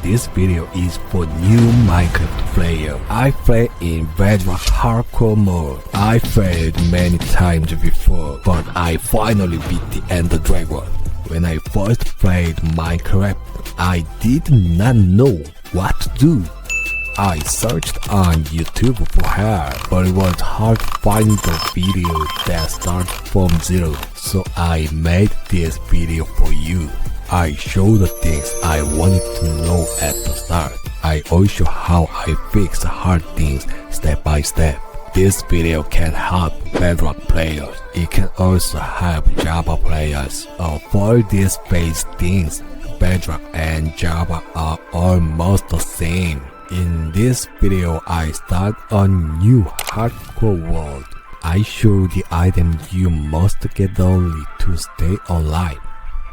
this video is for new Minecraft player. I play in Bedrock hardcore mode. I failed many times before, but I finally beat the Ender Dragon. When I first played Minecraft, I did not know what to do. I searched on YouTube for help, but it was hard to find the video that starts from zero, so I made this video for you. I show the things I wanted to know at the start. I also show how I fix hard things step by step. This video can help Bedrock players. It can also help Java players. For these base things, Bedrock and Java are almost the same. In this video, I start a new hardcore world. I show the items you must get only to stay alive.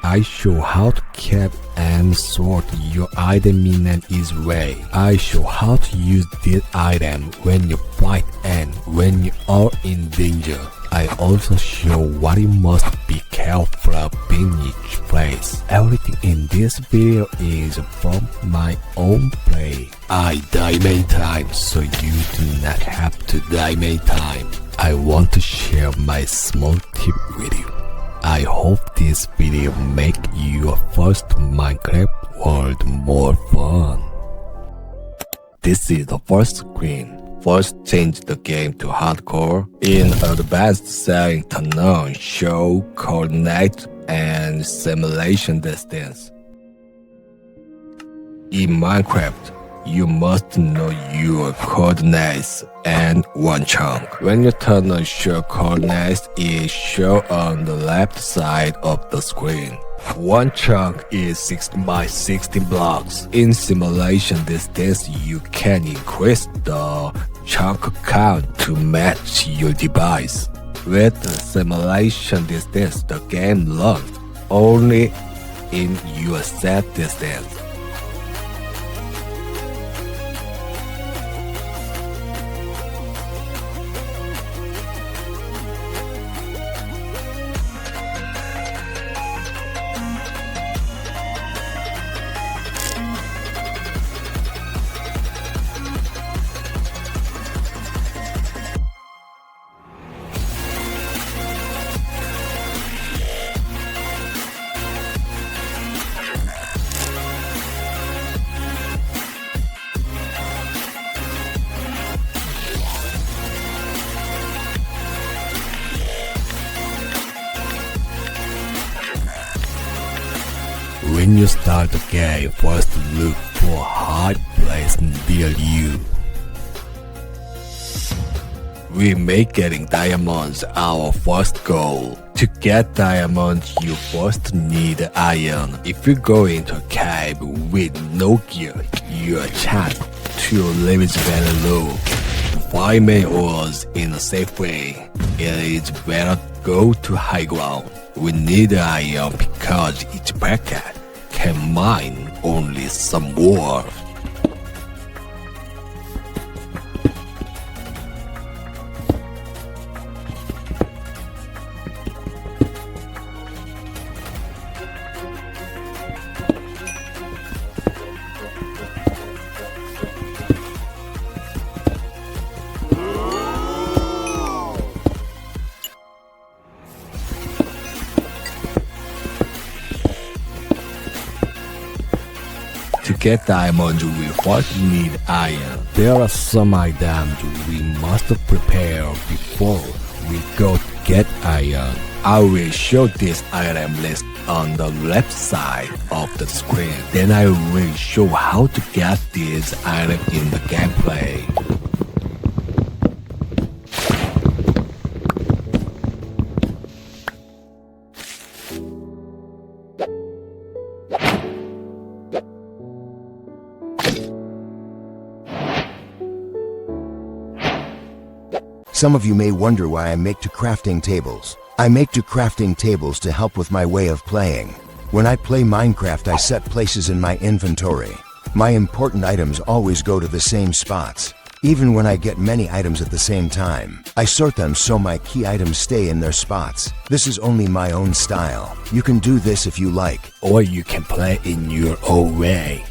I show how to keep and sort your item in an easy way. I show how to use this item when you fight and when you are in danger. I also show what you must be careful of in each place. Everything in this video is from my own play. I die many times, so you do not have to die many times. I want to share my small tip with you. I hope this video make your first Minecraft world more fun. This is the first screen. First change the game to hardcore. In advanced setting, turn on show coordinate and simulation distance. In Minecraft, you must know your coordinates and one chunk. When you turn on show coordinates, it shows on the left side of the screen. One chunk is 16 by 16 blocks. In simulation distance, you can increase the chunk count to match your device. With the simulation distance, the game learns only in your set distance. When you start the game, first look for a hard place near you. We make getting diamonds our first goal. To get diamonds, you first need iron. If you go into a cave with no gear, your chance to live is very low. To find many ores in a safe way, it is better to go to high ground. We need iron because each packet can mine only some ore. To get diamonds, we first need iron. There are some items we must prepare before we go to get iron. I will show this item list on the left side of the screen. Then I will show how to get this item in the gameplay. Some of you may wonder why I make two crafting tables. I make two crafting tables to help with my way of playing. When I play Minecraft, I set places in my inventory. My important items always go to the same spots. Even when I get many items at the same time, I sort them so my key items stay in their spots. This is only my own style. You can do this if you like, or you can play in your own way.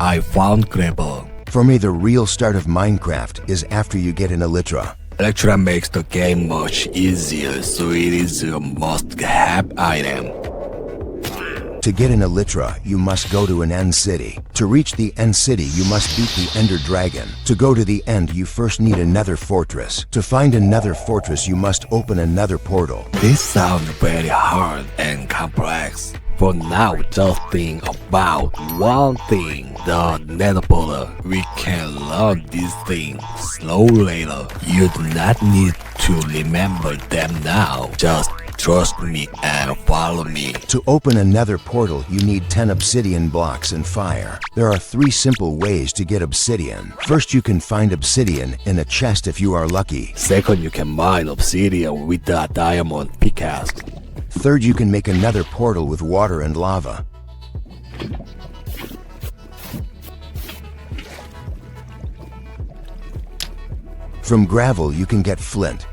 I found gravel. For me, the real start of Minecraft is after you get an elytra. Elytra makes the game much easier, so it is a must-have item. To get an elytra, you must go to an end city. To reach the end city, you must beat the Ender Dragon. To go to the end, you first need a Nether fortress. To find a Nether fortress, you must open a Nether portal. This sounds very hard and complex. For now, just think about one thing, the Nether portal. We can learn these things slow later. You do not need to remember them now. Just trust me and follow me. To open a Nether portal, you need 10 obsidian blocks and fire. There are 3 simple ways to get obsidian. First, you can find obsidian in a chest if you are lucky. Second, you can mine obsidian with a diamond pickaxe. Third, you can make a Nether portal with water and lava. From gravel, you can get flint.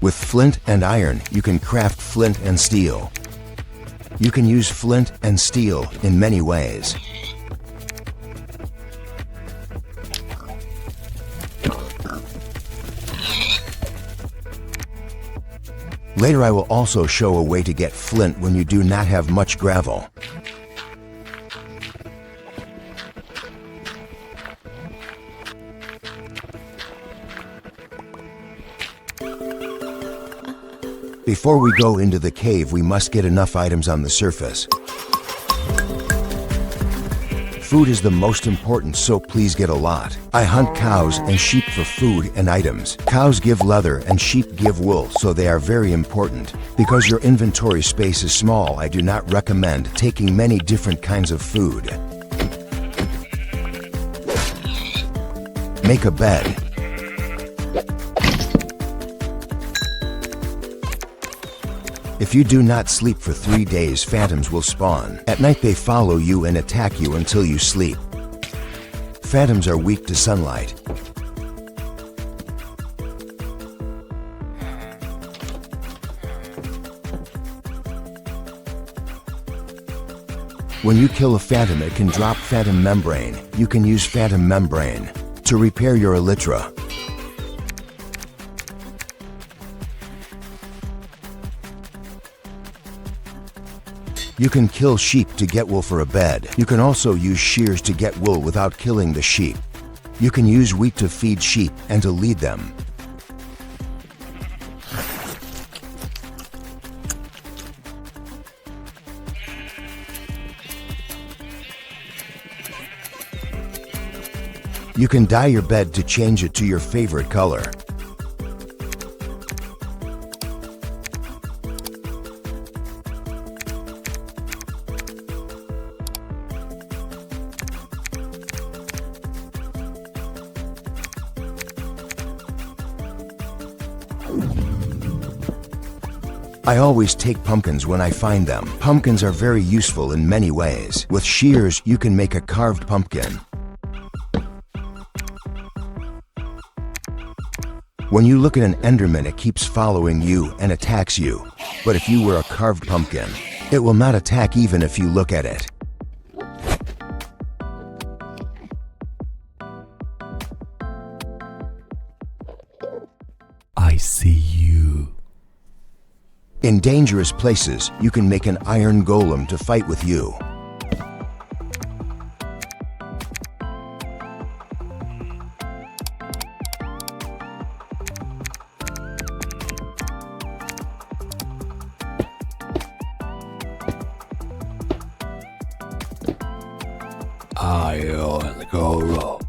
With flint and iron, you can craft flint and steel. You can use flint and steel in many ways. Later, I will also show a way to get flint when you do not have much gravel. Before we go into the cave, we must get enough items on the surface. Food is the most important, so please get a lot. I hunt cows and sheep for food and items. Cows give leather and sheep give wool, so they are very important. Because your inventory space is small, I do not recommend taking many different kinds of food. Make a bed. If you do not sleep for 3 days, phantoms will spawn. At night they follow you and attack you until you sleep. Phantoms are weak to sunlight. When you kill a phantom, it can drop phantom membrane. You can use phantom membrane to repair your elytra. You can kill sheep to get wool for a bed. You can also use shears to get wool without killing the sheep. You can use wheat to feed sheep and to lead them. You can dye your bed to change it to your favorite color. I always take pumpkins when I find them. Pumpkins are very useful in many ways. With shears, you can make a carved pumpkin. When you look at an Enderman, it keeps following you and attacks you. But if you were a carved pumpkin, it will not attack even if you look at it. I see you. In dangerous places, you can make an iron golem to fight with you. Iron golem.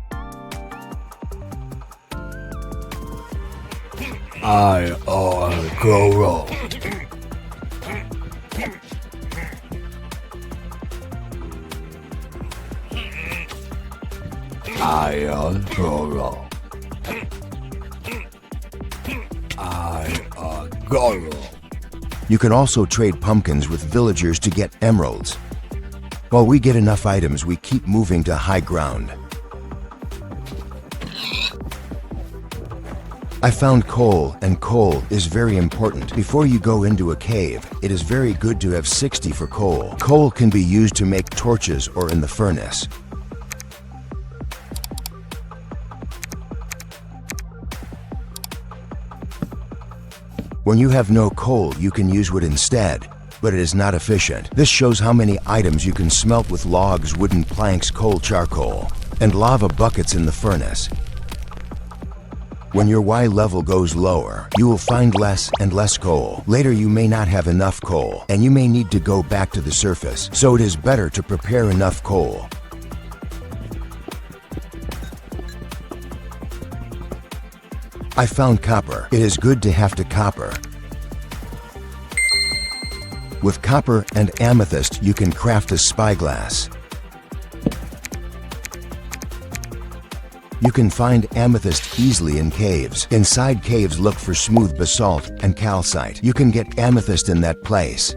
Iron golem. Iron golem. Iron golem. You can also trade pumpkins with villagers to get emeralds. While we get enough items, we keep moving to high ground. I found coal, and coal is very important. Before you go into a cave, it is very good to have 60 for coal. Coal can be used to make torches or in the furnace. When you have no coal, you can use wood instead, but it is not efficient. This shows how many items you can smelt with logs, wooden planks, coal, charcoal, and lava buckets in the furnace. When your Y level goes lower, you will find less and less coal. Later you may not have enough coal, and you may need to go back to the surface, so it is better to prepare enough coal. I found copper. It is good to have the copper. With copper and amethyst, you can craft a spyglass. You can find amethyst easily in caves. Inside caves, look for smooth basalt and calcite. You can get amethyst in that place.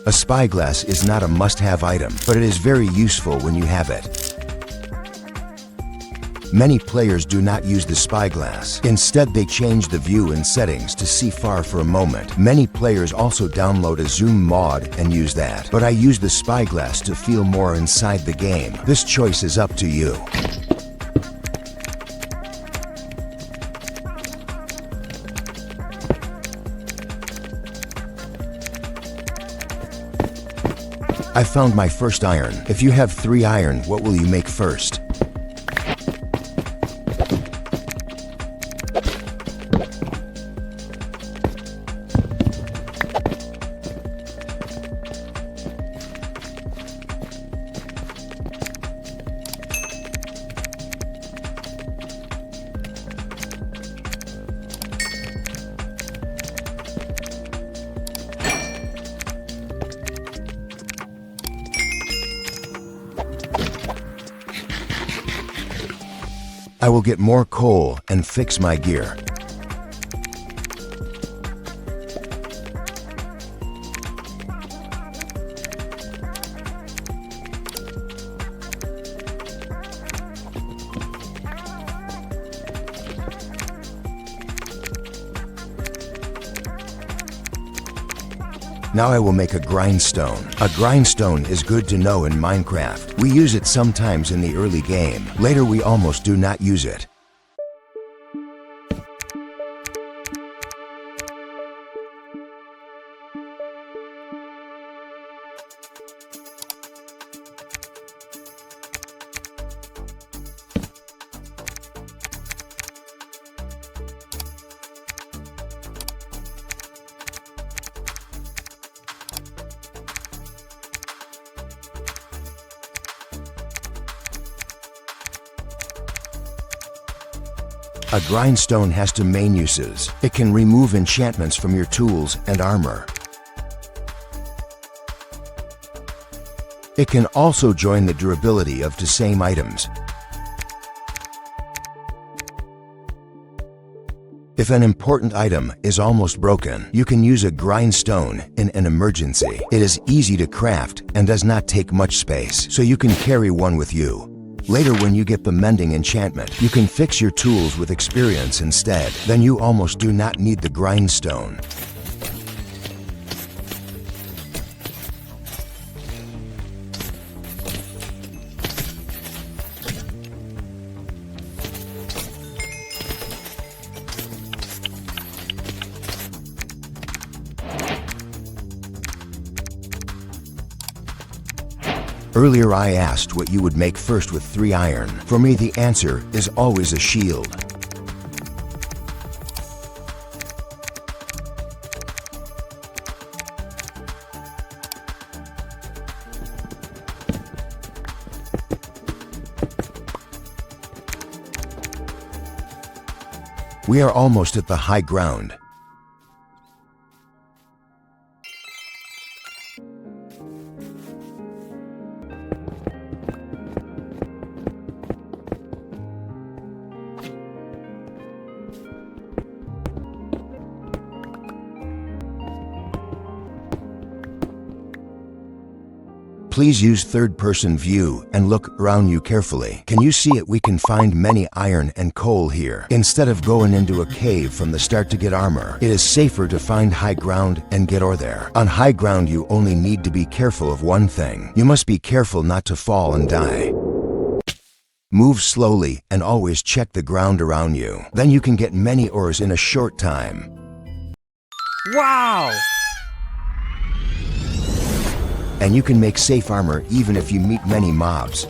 A spyglass is not a must-have item, but it is very useful when you have it. Many players do not use the spyglass. Instead, they change the view and settings to see far for a moment. Many players also download a zoom mod and use that. But I use the spyglass to feel more inside the game. This choice is up to you. I found my first iron. If you have 3 iron, what will you make first? I will get more coal and fix my gear. Now I will make a grindstone. A grindstone is good to know in Minecraft. We use it sometimes in the early game. Later we almost do not use it. A grindstone has 2 main uses. It can remove enchantments from your tools and armor. It can also join the durability of the same items. If an important item is almost broken, you can use a grindstone in an emergency. It is easy to craft and does not take much space, so you can carry one with you. Later, when you get the mending enchantment, you can fix your tools with experience instead. Then you almost do not need the grindstone. Earlier I asked what you would make first with 3 iron. For me, the answer is always a shield. We are almost at the high ground. Please use third-person view and look around you carefully. Can you see it? We can find many iron and coal here. Instead of going into a cave from the start to get armor, it is safer to find high ground and get ore there. On high ground, you only need to be careful of one thing. You must be careful not to fall and die. Move slowly and always check the ground around you. Then you can get many ores in a short time. Wow! And you can make safe armor even if you meet many mobs.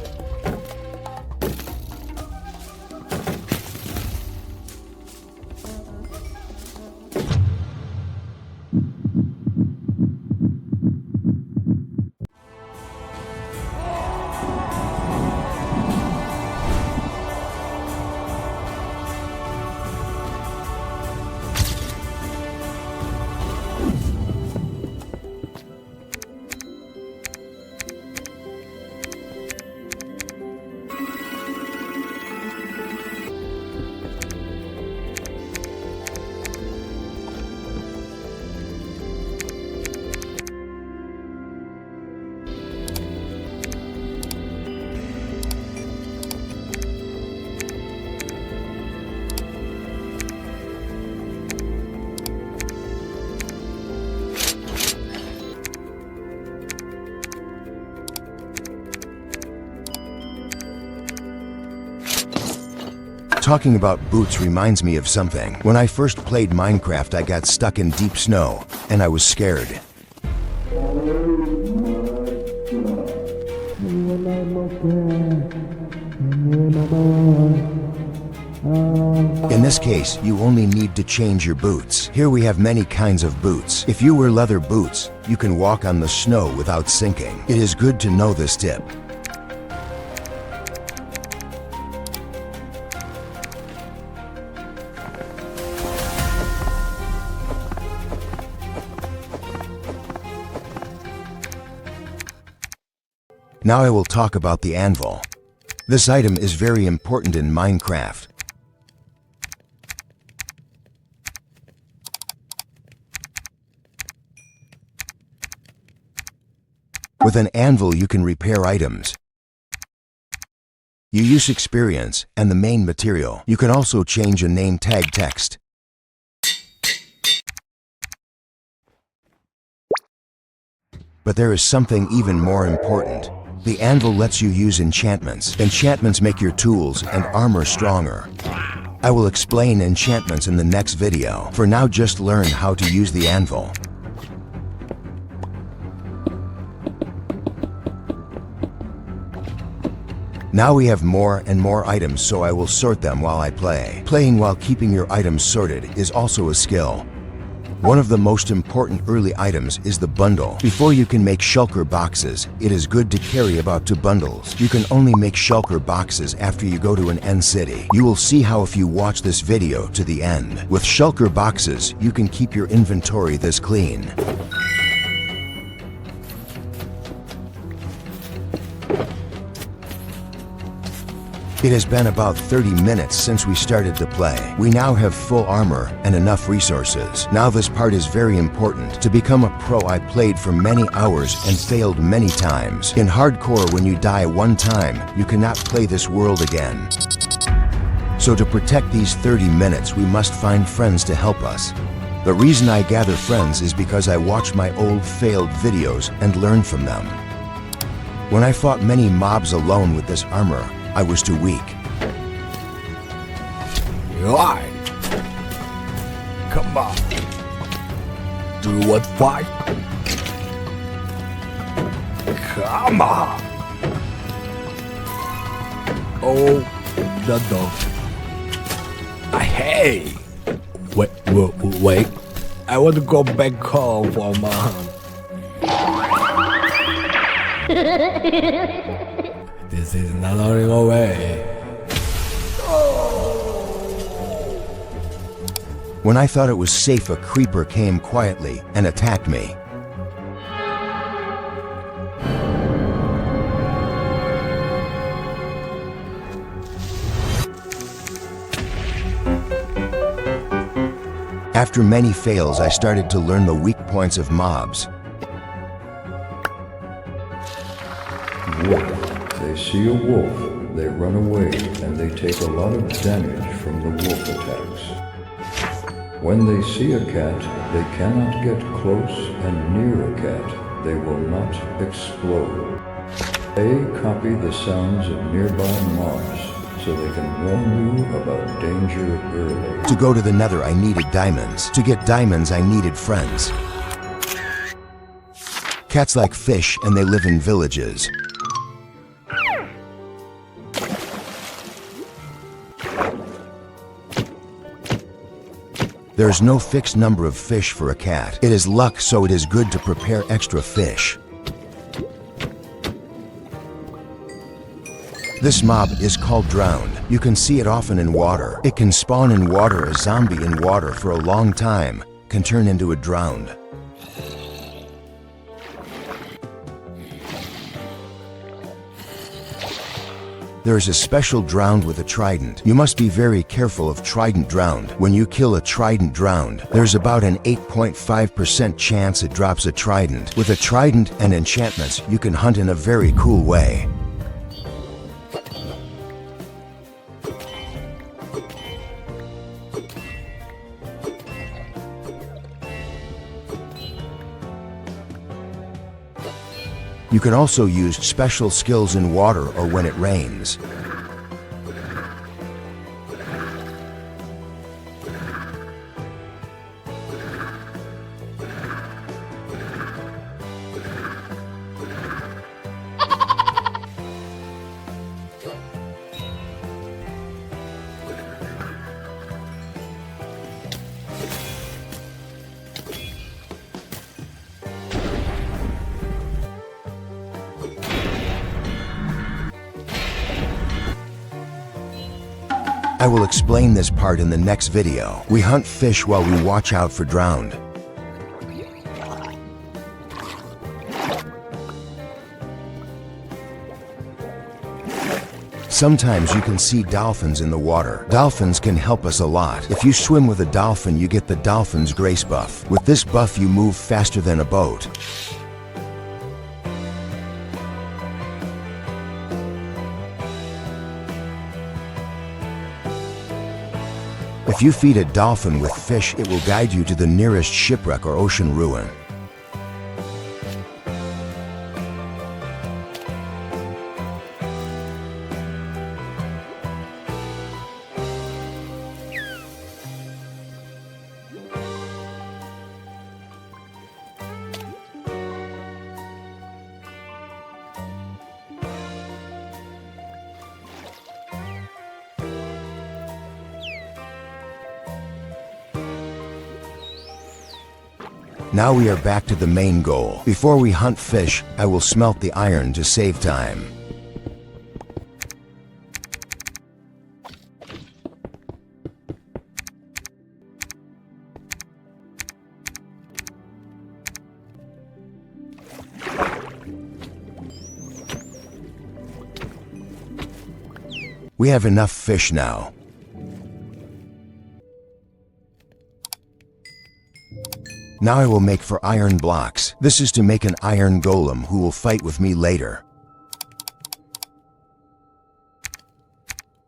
Talking about boots reminds me of something. When I first played Minecraft, I got stuck in deep snow, and I was scared. In this case, you only need to change your boots. Here we have many kinds of boots. If you wear leather boots, you can walk on the snow without sinking. It is good to know this tip. Now I will talk about the anvil. This item is very important in Minecraft. With an anvil you can repair items. You use experience and the main material. You can also change a name tag text. But there is something even more important. The anvil lets you use enchantments. Enchantments make your tools and armor stronger. I will explain enchantments in the next video. For now, just learn how to use the anvil. Now we have more and more items, so I will sort them while I play. Playing while keeping your items sorted is also a skill. One of the most important early items is the bundle. Before you can make shulker boxes, it is good to carry about 2 bundles. You can only make shulker boxes after you go to an end city. You will see how if you watch this video to the end. With shulker boxes, you can keep your inventory this clean. It has been about 30 minutes since we started to play. We now have full armor and enough resources. Now this part is very important. To become a pro, I played for many hours and failed many times. In hardcore, when you die one time, you cannot play this world again. So to protect these 30 minutes, we must find friends to help us. The reason I gather friends is because I watch my old failed videos and learn from them. When I fought many mobs alone with this armor, I was too weak. Right. Come on. Do you want to fight? Come on. Oh, no. Hey. Wait. I want to go back home for Mom. This is not running away. When I thought it was safe, a creeper came quietly and attacked me. After many fails, I started to learn the weak points of mobs. Wolf. They see a wolf, they run away, and they take a lot of damage from the wolf attacks. When they see a cat, they cannot get close, and near a cat, they will not explode. They copy the sounds of nearby mobs, so they can warn you about danger early. To go to the Nether, I needed diamonds. To get diamonds, I needed friends. Cats like fish, and they live in villages. There is no fixed number of fish for a cat. It is luck, so it is good to prepare extra fish. This mob is called drowned. You can see it often in water. It can spawn in water. A zombie in water for a long time can turn into a drowned. There is a special drowned with a trident. You must be very careful of trident drowned. When you kill a trident drowned, there's about an 8.5% chance it drops a trident. With a trident and enchantments, you can hunt in a very cool way. You can also use special skills in water or when it rains. I will explain this part in the next video. We hunt fish while we watch out for drowned. Sometimes you can see dolphins in the water. Dolphins can help us a lot. If you swim with a dolphin, you get the dolphin's grace buff. With this buff, you move faster than a boat. If you feed a dolphin with fish, it will guide you to the nearest shipwreck or ocean ruin. Now we are back to the main goal. Before we hunt fish, I will smelt the iron to save time. We have enough fish now. Now I will make for iron blocks. This is to make an iron golem who will fight with me later.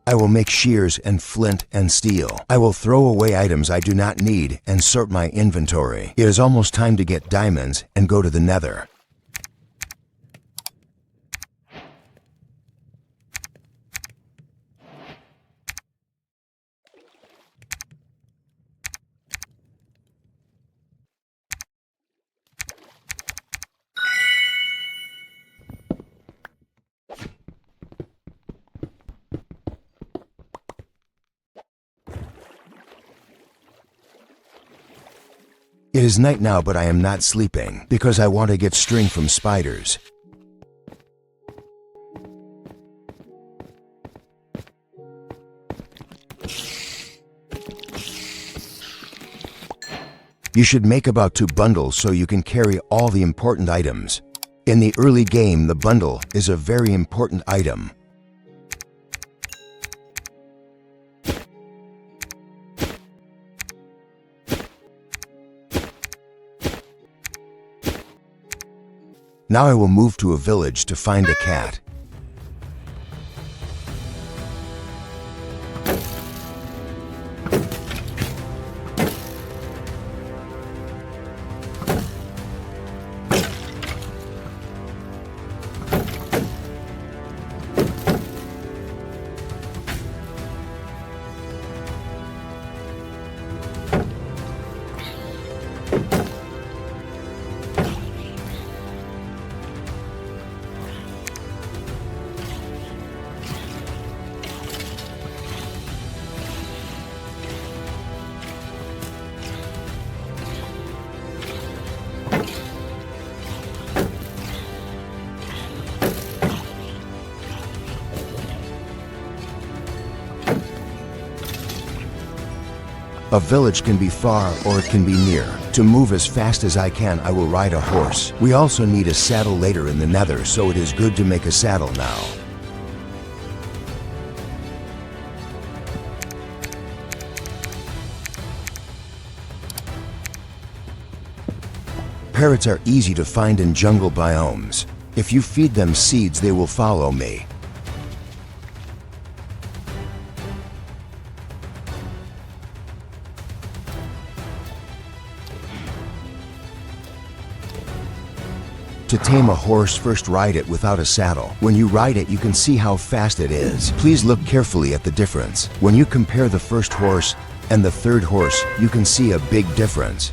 I will make shears and flint and steel. I will throw away items I do not need and sort my inventory. It is almost time to get diamonds and go to the Nether. It is night now, but I am not sleeping because I want to get string from spiders. You should make about 2 bundles so you can carry all the important items. In the early game, the bundle is a very important item. Now I will move to a village to find a cat. A village can be far or it can be near. To move as fast as I can, I will ride a horse. We also need a saddle later in the Nether, so it is good to make a saddle now. Parrots are easy to find in jungle biomes. If you feed them seeds, they will follow me. To tame a horse, first ride it without a saddle. When you ride it, you can see how fast it is. Please look carefully at the difference. When you compare the first horse and the third horse, you can see a big difference.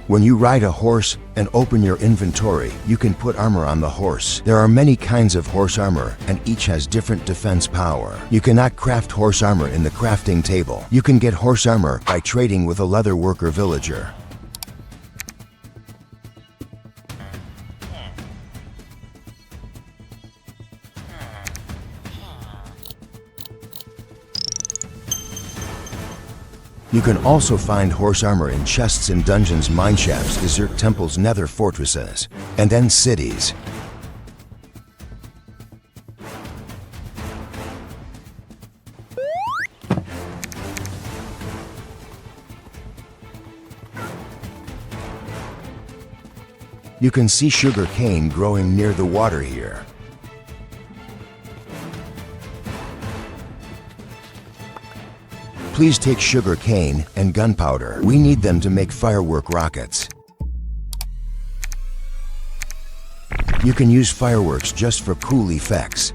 When you ride a horse and open your inventory, you can put armor on the horse. There are many kinds of horse armor, and each has different defense power. You cannot craft horse armor in the crafting table. You can get horse armor by trading with a leather worker villager. You can also find horse armor in chests in dungeons, mineshafts, desert temples, nether fortresses, and then cities. You can see sugar cane growing near the water here. Please take sugar cane and gunpowder. We need them to make firework rockets. You can use fireworks just for cool effects.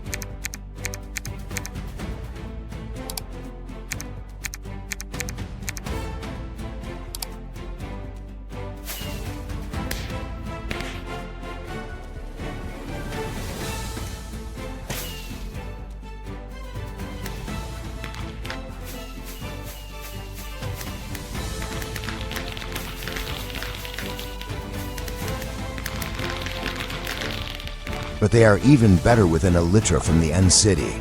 but they are even better with an elytra from the end city.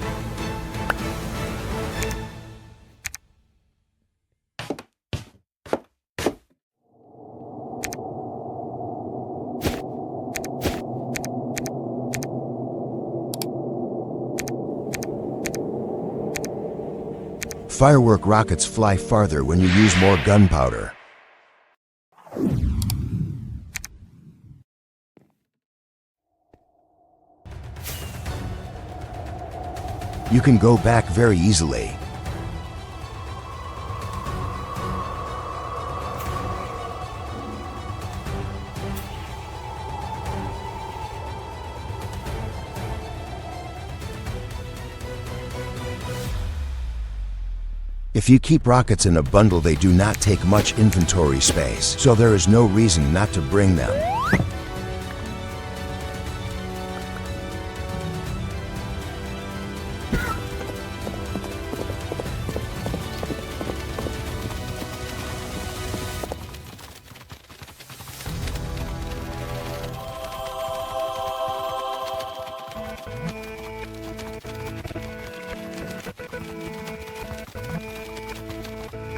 Firework rockets fly farther when you use more gunpowder. You can go back very easily. If you keep rockets in a bundle, they do not take much inventory space, so there is no reason not to bring them.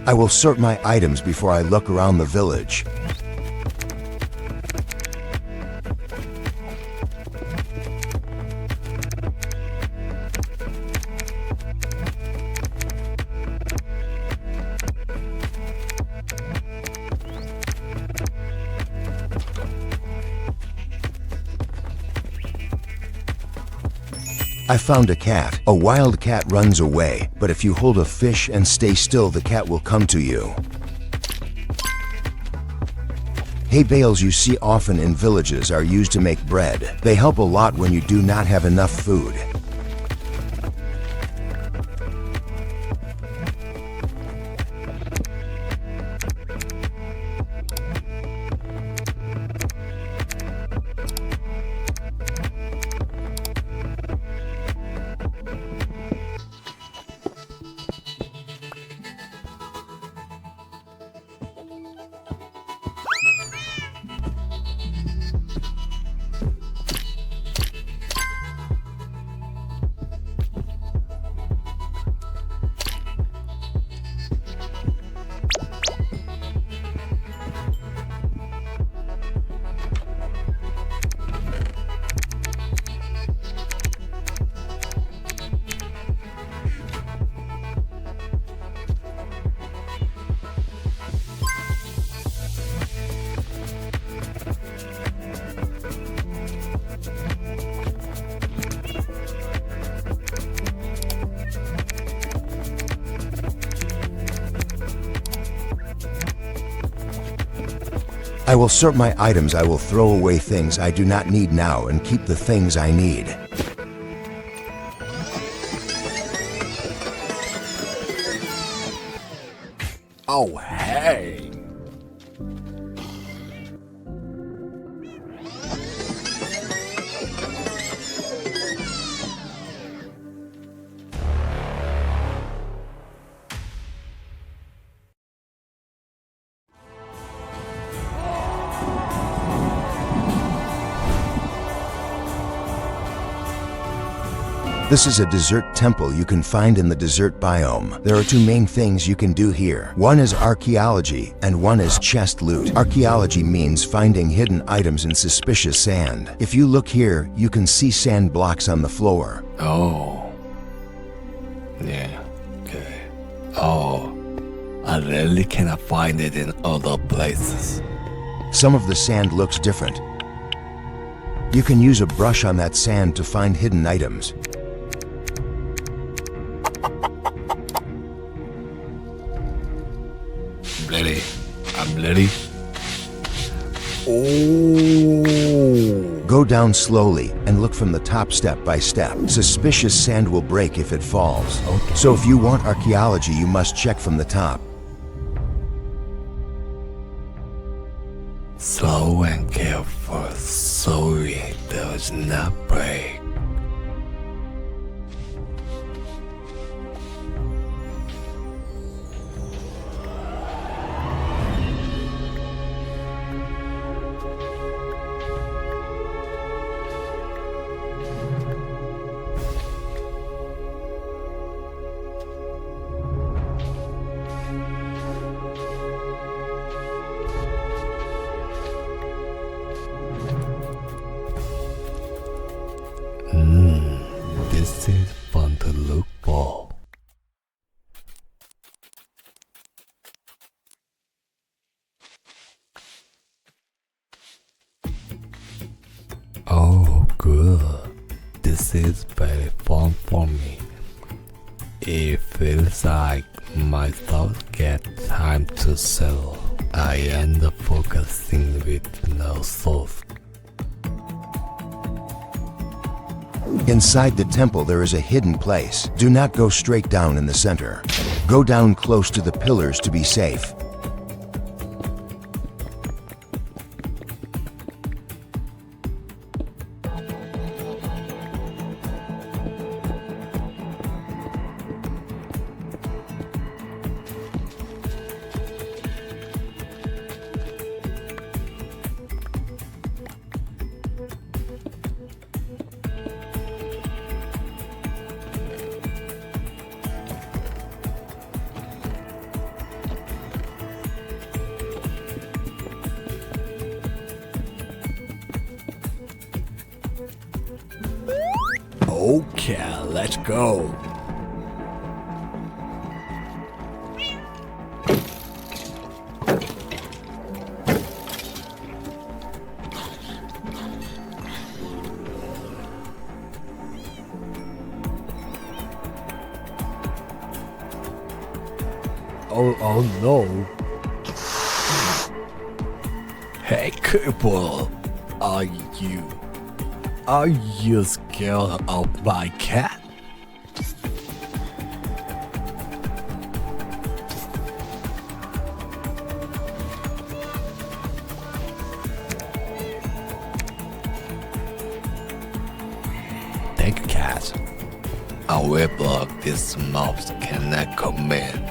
I will sort my items before I look around the village. I found a cat. A wild cat runs away, but if you hold a fish and stay still, the cat will come to you. Hay bales you see often in villages are used to make bread. They help a lot when you do not have enough food. I will sort my items. I will throw away things I do not need now and keep the things I need. Oh, hey! This is a desert temple you can find in the desert biome. There are two main things you can do here. One is archaeology and one is chest loot. Archaeology means finding hidden items in suspicious sand. If you look here, you can see sand blocks on the floor. Oh. Yeah, okay. Oh, I really cannot find it in other places. Some of the sand looks different. You can use a brush on that sand to find hidden items. Ready. I'm ready. Oh. Go down slowly and look from the top step by step. Suspicious sand will break if it falls. Okay. So if you want archaeology, you must check from the top. Slow and careful so it does not break. This is very fun for me. It feels like my thoughts get time to settle. I end up focusing with no source. Inside the temple there is a hidden place. Do not go straight down in the center. Go down close to the pillars to be safe. Okay, let's go. Oh no. Hey, Cooper, are you scared of my cat? Thank you, cat. I will block these mobs cannot come in.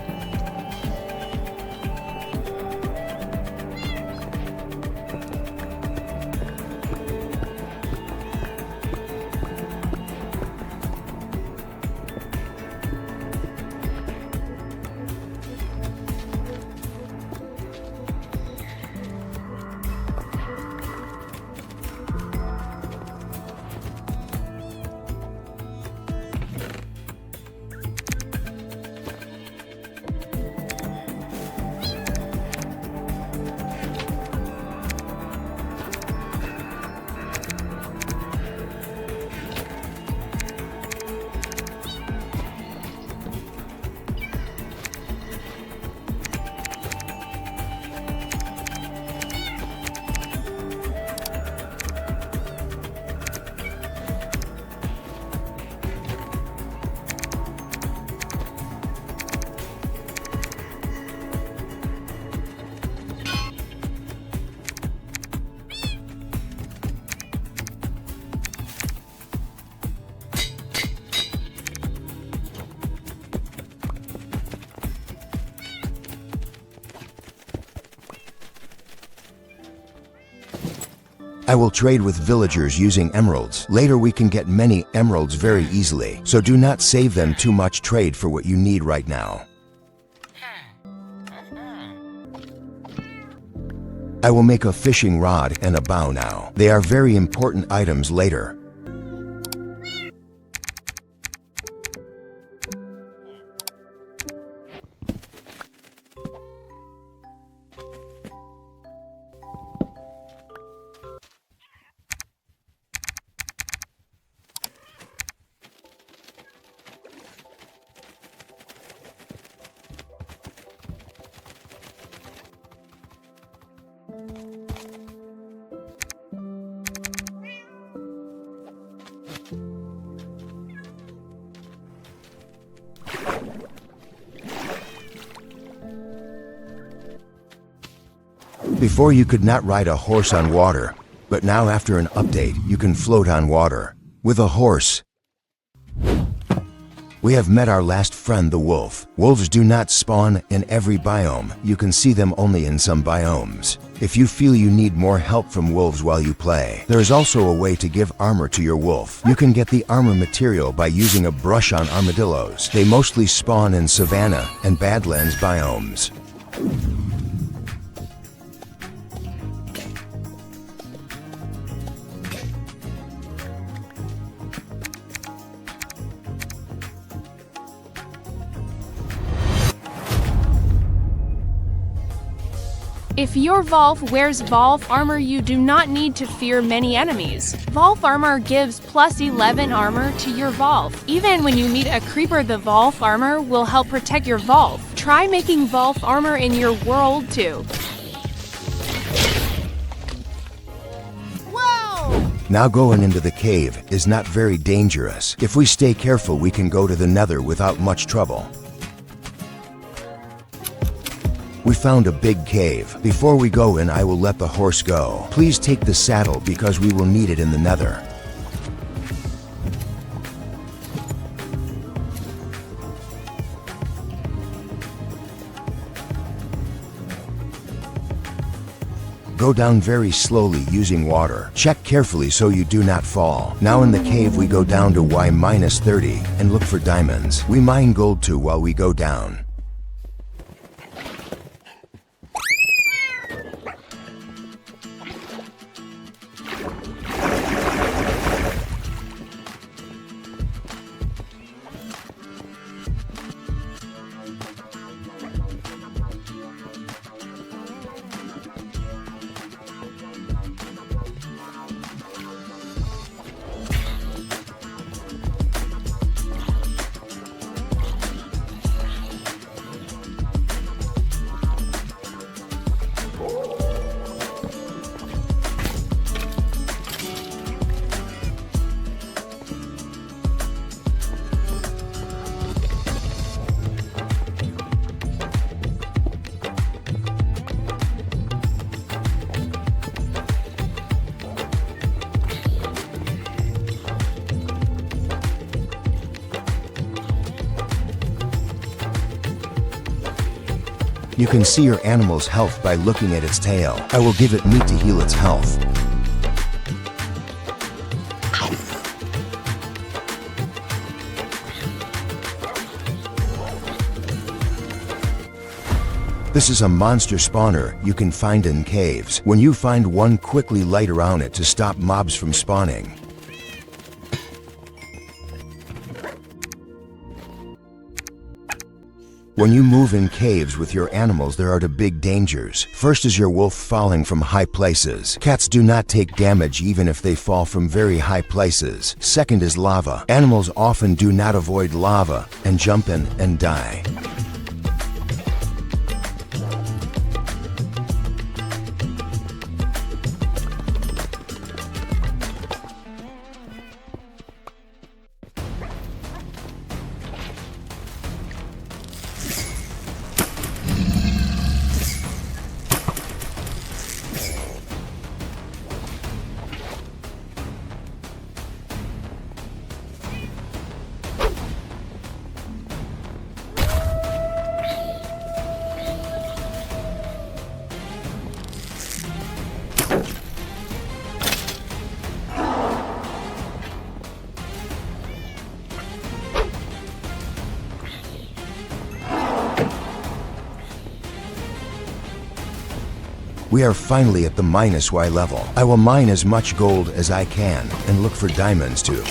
I will trade with villagers using emeralds. Later we can get many emeralds very easily, so do not save them too much. Trade for what you need right now. I will make a fishing rod and a bow now. They are very important items later. Before you could not ride a horse on water, but now after an update you can float on water with a horse. We have met our last friend, the wolf. Wolves do not spawn in every biome. You can see them only in some biomes. If you feel you need more help from wolves while you play, there is also a way to give armor to your wolf. You can get the armor material by using a brush on armadillos. They mostly spawn in savanna and Badlands biomes. If your Volf wears Volf armor, you do not need to fear many enemies. Volf armor gives plus 11 armor to your Volf. Even when you meet a creeper, the Volf armor will help protect your Volf. Try making Volf armor in your world too. Now going into the cave is not very dangerous. If we stay careful, we can go to the Nether without much trouble. We found a big cave. Before we go in, I will let the horse go. Please take the saddle because we will need it in the Nether. Go down very slowly using water. Check carefully so you do not fall. Now in the cave we go down to Y-30 and look for diamonds. We mine gold too while we go down. You can see your animal's health by looking at its tail. I will give it meat to heal its health. This is a monster spawner you can find in caves. When you find one, quickly light around it to stop mobs from spawning. When you move in caves with your animals, there are two big dangers. First is your wolf falling from high places. Cats do not take damage even if they fall from very high places. Second is lava. Animals often do not avoid lava and jump in and die. We are finally at the -Y level. I will mine as much gold as I can and look for diamonds too.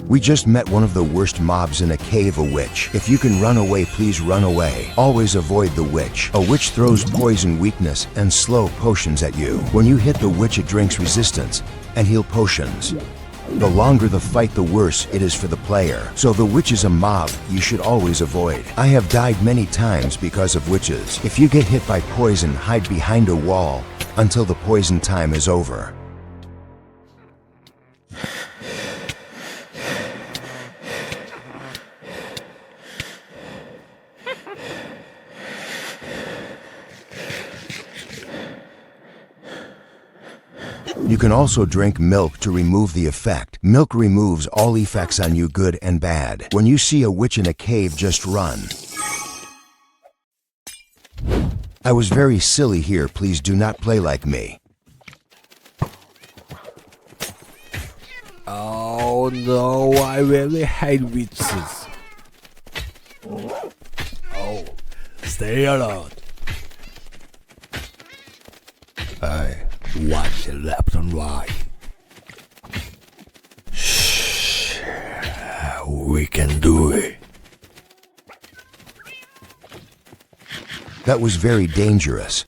We just met one of the worst mobs in a cave, a witch. If you can run away, please run away. Always avoid the witch. A witch throws poison, weakness, and slow potions at you. When you hit the witch, it drinks resistance and heal potions. The longer the fight, the worse it is for the player. So the witch is a mob you should always avoid. I have died many times because of witches. If you get hit by poison, hide behind a wall until the poison time is over. You can also drink milk to remove the effect. Milk removes all effects on you, good and bad. When you see a witch in a cave, just run. I was very silly here, please do not play like me. Oh no, I really hate witches. Oh, stay alert. Hey, watch it left and right. Shh, we can do it. That was very dangerous.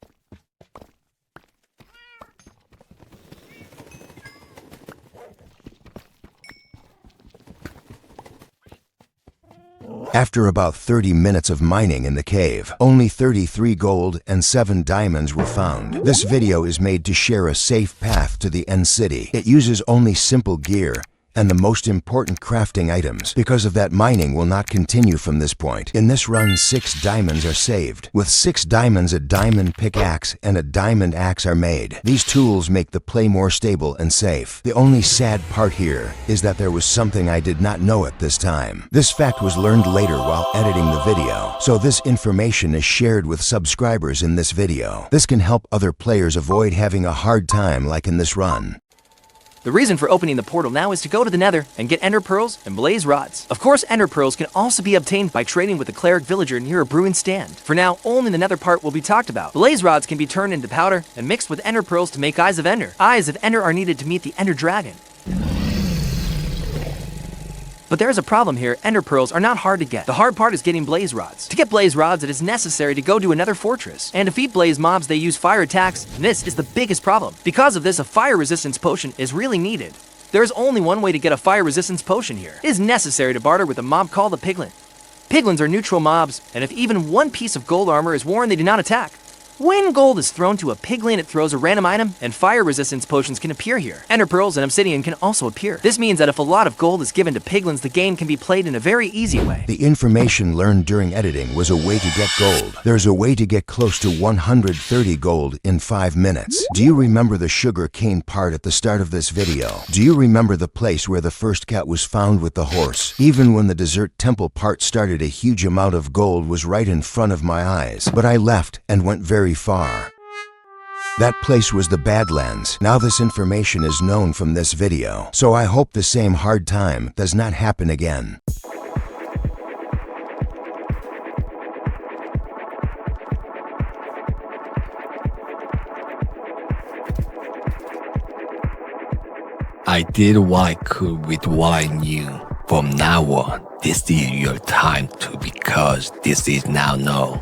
After about 30 minutes of mining in the cave, only 33 gold and 7 diamonds were found. This video is made to share a safe path to the end city. It uses only simple gear and the most important crafting items. Because of that, mining will not continue from this point. In this run, 6 diamonds are saved. With 6 diamonds, a diamond pickaxe and a diamond axe are made. These tools make the play more stable and safe. The only sad part here is that there was something I did not know at this time. This fact was learned later while editing the video, so this information is shared with subscribers in this video. This can help other players avoid having a hard time like in this run. The reason for opening the portal now is to go to the Nether and get ender pearls and blaze rods. Of course, ender pearls can also be obtained by trading with a cleric villager near a brewing stand. For now, only the Nether part will be talked about. Blaze rods can be turned into powder and mixed with ender pearls to make eyes of ender. Eyes of ender are needed to meet the ender dragon. But there is a problem here. Ender pearls are not hard to get. The hard part is getting blaze rods. To get blaze rods, it is necessary to go to another fortress. And to defeat blaze mobs, they use fire attacks, and this is the biggest problem. Because of this, a fire resistance potion is really needed. There is only one way to get a fire resistance potion here. It is necessary to barter with a mob called a piglin. Piglins are neutral mobs, and if even one piece of gold armor is worn, they do not attack. When gold is thrown to a piglin, it throws a random item, and fire resistance potions can appear here. Ender pearls and obsidian can also appear. This means that if a lot of gold is given to piglins, the game can be played in a very easy way. The information learned during editing was a way to get gold. There's a way to get close to 130 gold in 5 minutes. Do you remember the sugar cane part at the start of this video? Do you remember the place where the first cat was found with the horse? Even when the desert temple part started, a huge amount of gold was right in front of my eyes. But I left and went very far. That place was the Badlands. Now this information is known from this video, so I hope the same hard time does not happen again. I did what I could with what I knew. From now on, this is your time to, because this is now known.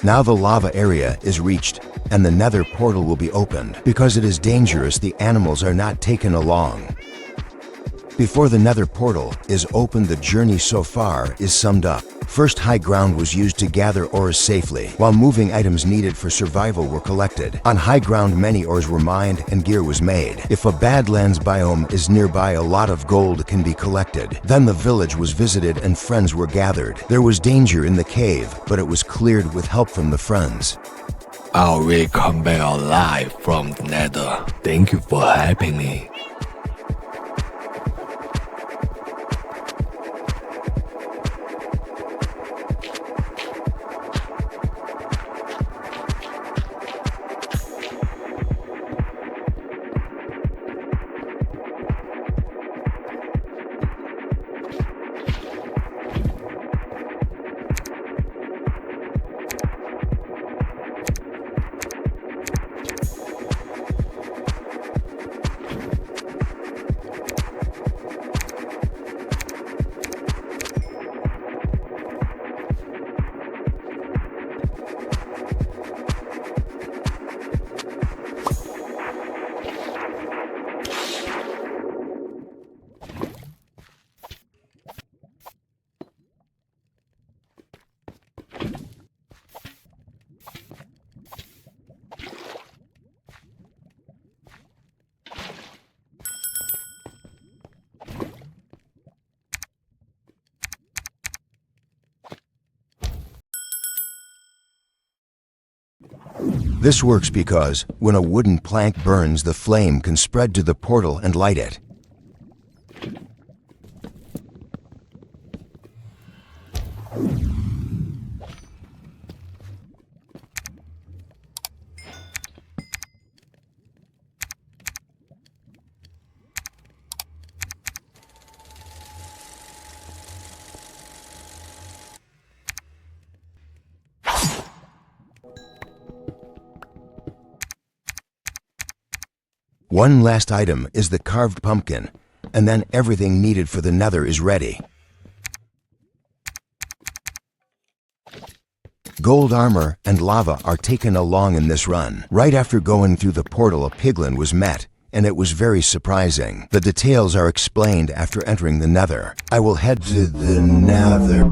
Now the lava area is reached and the Nether portal will be opened. Because it is dangerous, the animals are not taken along. Before the Nether portal is opened, the journey so far is summed up. First, high ground was used to gather ores safely, while moving items needed for survival were collected. On high ground, many ores were mined and gear was made. If a Badlands biome is nearby, a lot of gold can be collected. Then the village was visited and friends were gathered. There was danger in the cave, but it was cleared with help from the friends. I'll really come back alive from the Nether. Thank you for helping me. This works because when a wooden plank burns, the flame can spread to the portal and light it. One last item is the carved pumpkin, and then everything needed for the Nether is ready. Gold armor and lava are taken along in this run. Right after going through the portal, a piglin was met, and it was very surprising. The details are explained after entering the Nether. I will head to the Nether.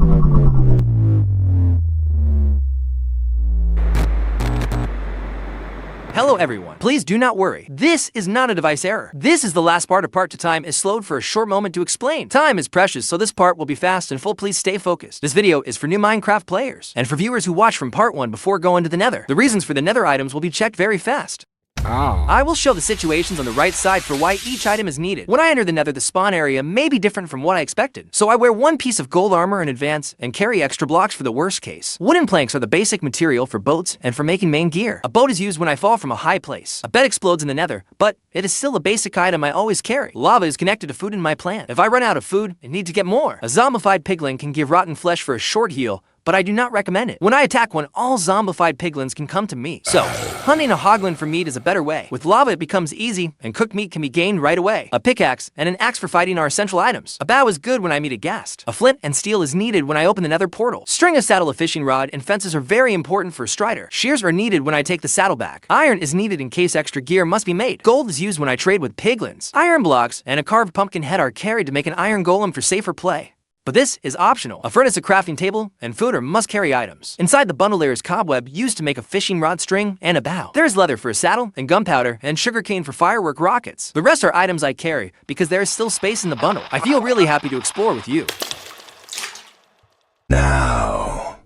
Hello everyone. Please do not worry. This is not a device error. This is the last part of part 2. Time is slowed for a short moment to explain. Time is precious, so this part will be fast and full. Please stay focused. This video is for new Minecraft players, and for viewers who watch from part 1 before going to the Nether. The reasons for the Nether items will be checked very fast. I will show the situations on the right side for why each item is needed. When I enter the Nether, the spawn area may be different from what I expected, so I wear one piece of gold armor in advance and carry extra blocks for the worst case. Wooden planks are the basic material for boats and for making main gear. A boat is used when I fall from a high place. A bed explodes in the Nether, but it is still a basic item I always carry. Lava is connected to food in my plant. If I run out of food and need to get more, a zombified piglin can give rotten flesh for a short heal, but I do not recommend it. When I attack one, all zombified piglins can come to me. So, hunting a hoglin for meat is a better way. With lava, it becomes easy, and cooked meat can be gained right away. A pickaxe and an axe for fighting are essential items. A bow is good when I meet a ghast. A flint and steel is needed when I open the Nether portal. String, a saddle, a fishing rod, and fences are very important for a strider. Shears are needed when I take the saddle back. Iron is needed in case extra gear must be made. Gold is used when I trade with piglins. Iron blocks and a carved pumpkin head are carried to make an iron golem for safer play. But this is optional. A furnace, a crafting table, and food are must-carry items. Inside the bundle there is cobweb used to make a fishing rod string and a bow. There is leather for a saddle, and gunpowder, and sugarcane for firework rockets. The rest are items I carry because there is still space in the bundle. I feel really happy to explore with you. Now.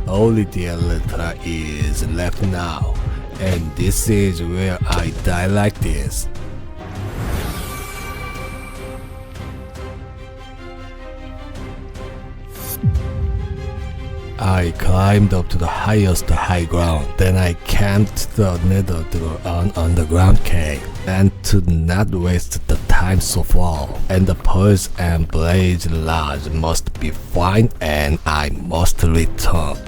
Only the Elytra is left now, and this is where I die like this. I climbed up to the highest high ground, then I camped the Nether through an underground cave, and to not waste the time so far. And the pearls and blaze rods must be fine, and I must return.